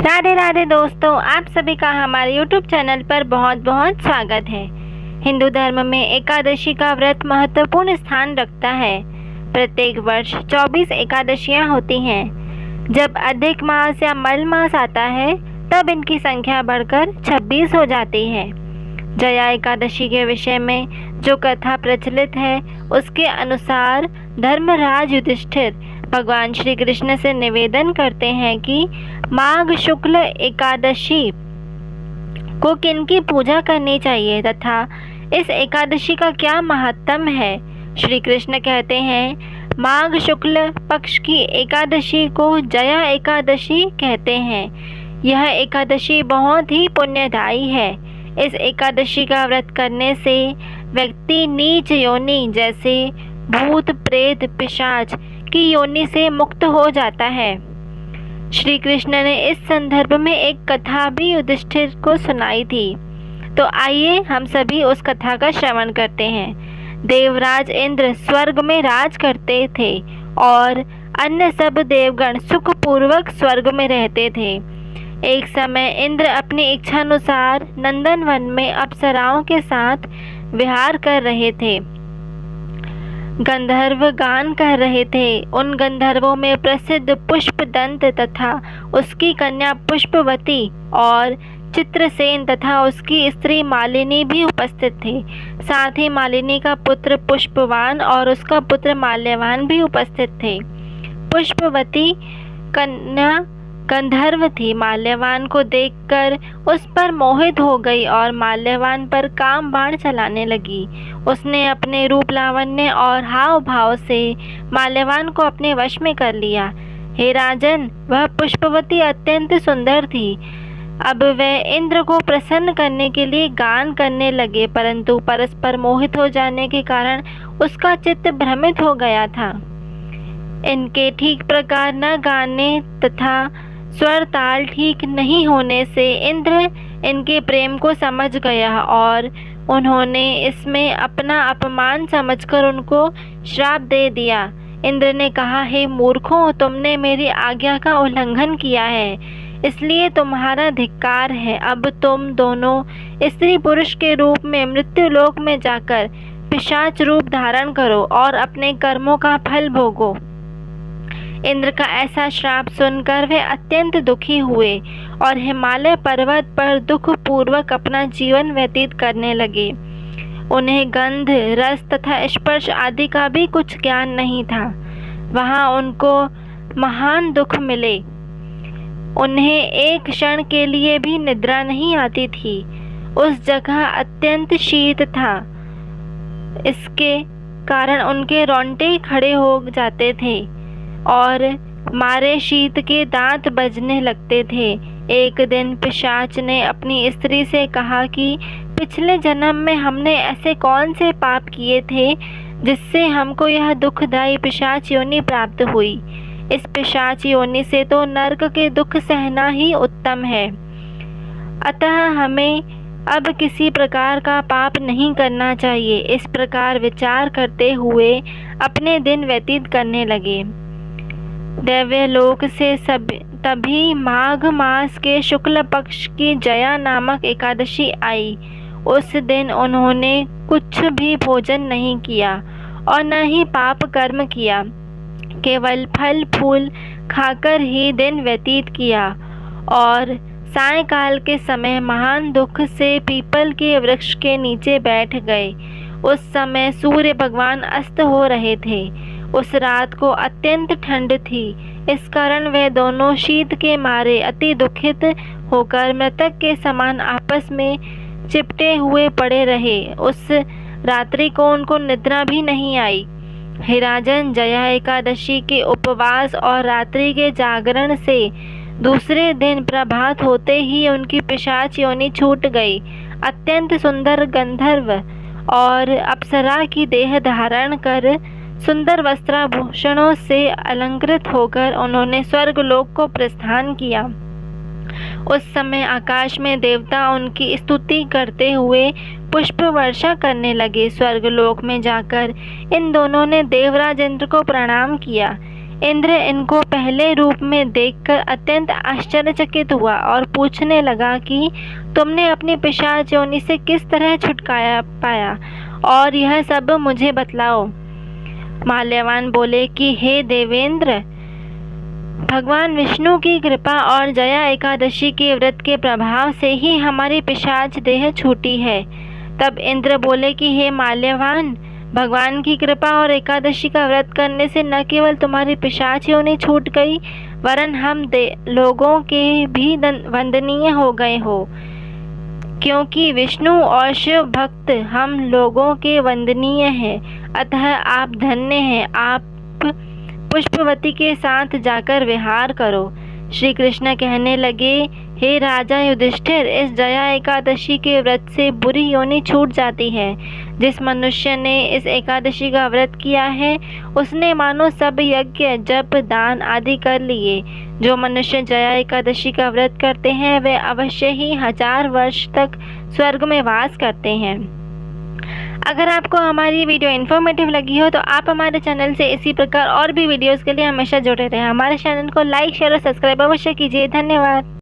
राधे राधे दोस्तों, आप सभी का हमारे YouTube चैनल पर बहुत बहुत स्वागत है। हिंदू धर्म में एकादशी का व्रत महत्वपूर्ण स्थान रखता है। प्रत्येक वर्ष 24 एकादशियां होती हैं। जब अधिक मास या मल मास आता है तब इनकी संख्या बढ़कर 26 हो जाती है। जया एकादशी के विषय में जो कथा प्रचलित है उसके अनुसार धर्मराज युधिष्ठिर भगवान श्री कृष्ण से निवेदन करते हैं कि माघ शुक्ल एकादशी को किनकी पूजा करनी चाहिए तथा इस एकादशी का क्या महत्व है। श्री कृष्ण कहते हैं, माघ शुक्ल पक्ष की एकादशी को जया एकादशी कहते हैं। यह एकादशी बहुत ही पुण्यदायी है। इस एकादशी का व्रत करने से व्यक्ति नीच योनि जैसे भूत प्रेत पिशाच की योनि से मुक्त हो जाता है। श्री कृष्ण ने इस संदर्भ में एक कथा भी युधिष्ठिर को सुनाई थी। तो आइए हम सभी उस कथा का श्रवण करते हैं। देवराज इंद्र स्वर्ग में राज करते थे और अन्य सब देवगण सुखपूर्वक स्वर्ग में रहते थे। एक समय इंद्र अपनी इच्छानुसार नंदनवन में अप्सराओं के साथ विहार कर रहे थे। गंधर्व गान कर रहे थे। उन गंधर्वों में प्रसिद्ध पुष्पदंत तथा उसकी कन्या पुष्पवती और चित्रसेन तथा उसकी स्त्री मालिनी भी उपस्थित थे। साथ ही मालिनी का पुत्र पुष्पवान और उसका पुत्र माल्यवान भी उपस्थित थे। पुष्पवती कन्या गंधर्व थी। माल्यवान को देखकर उस पर मोहित हो गई और माल्यवान पर काम बाण चलाने लगी। उसने अपने रूप लावण्य और हाव भाव से माल्यवान को अपने वश में कर लिया। हे राजन, वह पुष्पवती अत्यंत सुंदर थी। अब वह इंद्र को प्रसन्न करने के लिए गान करने लगे, परंतु परस्पर मोहित हो जाने के कारण उसका चित्त भ्रमित हो गया था। इनके ठीक प्रकार न गाने तथा स्वर ताल ठीक नहीं होने से इंद्र इनके प्रेम को समझ गया और उन्होंने इसमें अपना अपमान समझकर उनको श्राप दे दिया। इंद्र ने कहा, हे मूर्खों, तुमने मेरी आज्ञा का उल्लंघन किया है, इसलिए तुम्हारा धिक्कार है। अब तुम दोनों स्त्री पुरुष के रूप में मृत्युलोक में जाकर पिशाच रूप धारण करो और अपने कर्मों का फल भोगो। इंद्र का ऐसा श्राप सुनकर वे अत्यंत दुखी हुए और हिमालय पर्वत पर दुख पूर्वक अपना जीवन व्यतीत करने लगे। उन्हें गंध, रस तथा स्पर्श आदि का भी कुछ ज्ञान नहीं था। वहाँ उनको महान दुख मिले। उन्हें एक क्षण के लिए भी निद्रा नहीं आती थी। उस जगह अत्यंत शीत था। इसके कारण उनके रोंगटे खड़े हो जाते थे और मारे शीत के दांत बजने लगते थे। एक दिन पिशाच ने अपनी स्त्री से कहा कि पिछले जन्म में हमने ऐसे कौन से पाप किए थे जिससे हमको यह दुखदायी पिशाच योनि प्राप्त हुई। इस पिशाच योनि से तो नरक के दुख सहना ही उत्तम है। अतः हमें अब किसी प्रकार का पाप नहीं करना चाहिए। इस प्रकार विचार करते हुए अपने दिन व्यतीत करने लगे। दैव्यलोक से तभी माघ मास के शुक्ल पक्ष की जया नामक एकादशी आई। उस दिन उन्होंने कुछ भी भोजन नहीं किया और न ही पाप कर्म किया, केवल फल फूल खाकर ही दिन व्यतीत किया और सायंकाल के समय महान दुख से पीपल के वृक्ष के नीचे बैठ गए। उस समय सूर्य भगवान अस्त हो रहे थे। उस रात को अत्यंत ठंड थी। इस कारण वे दोनों शीत के मारे अति दुखित होकर मृतक के समान आपस में चिपटे हुए पड़े रहे। उस रात्रि को उनको निद्रा भी नहीं आई। हे राजन, जया एकादशी के उपवास और रात्रि के जागरण से दूसरे दिन प्रभात होते ही उनकी पिशाच योनि छूट गई। अत्यंत सुंदर गंधर्व और अप्सरा की देह धारण कर सुंदर वस्त्राभूषणों से अलंकृत होकर उन्होंने स्वर्गलोक को प्रस्थान किया। उस समय आकाश में देवता उनकी स्तुति करते हुए पुष्प वर्षा करने लगे। स्वर्गलोक में जाकर इन दोनों ने देवराज इंद्र को प्रणाम किया। इंद्र इनको पहले रूप में देखकर अत्यंत आश्चर्यचकित हुआ और पूछने लगा कि तुमने अपनी पिशाच योनि से किस तरह छुटकारा पाया और यह सब मुझे बतलाओ। माल्यवान बोले कि हे देवेंद्र, भगवान विष्णु की कृपा और जया एकादशी के व्रत के प्रभाव से ही हमारी पिशाच देह छूटी है। तब इंद्र बोले कि हे माल्यवान, भगवान की कृपा और एकादशी का व्रत करने से न केवल तुम्हारी पिशाच योनि छूट गई, वरन हम लोगों के भी वंदनीय हो गए हो, क्योंकि विष्णु और शिव भक्त हम लोगों के वंदनीय हैं। अतः आप धन्य हैं। आप पुष्पवती के साथ जाकर विहार करो। श्री कृष्ण कहने लगे, हे राजा युधिष्ठिर, इस जया एकादशी के व्रत से बुरी योनि छूट जाती है। जिस मनुष्य ने इस एकादशी का व्रत किया है, उसने मानो सब यज्ञ, जप, दान आदि कर लिए। जो मनुष्य जया एकादशी का व्रत करते हैं, वे अवश्य ही 1000 वर्ष तक स्वर्ग में वास करते हैं। अगर आपको हमारी वीडियो इन्फॉर्मेटिव लगी हो तो आप हमारे चैनल से इसी प्रकार और भी वीडियोस के लिए हमेशा जुड़े रहें। हमारे चैनल को लाइक, शेयर और सब्सक्राइब अवश्य कीजिए। धन्यवाद।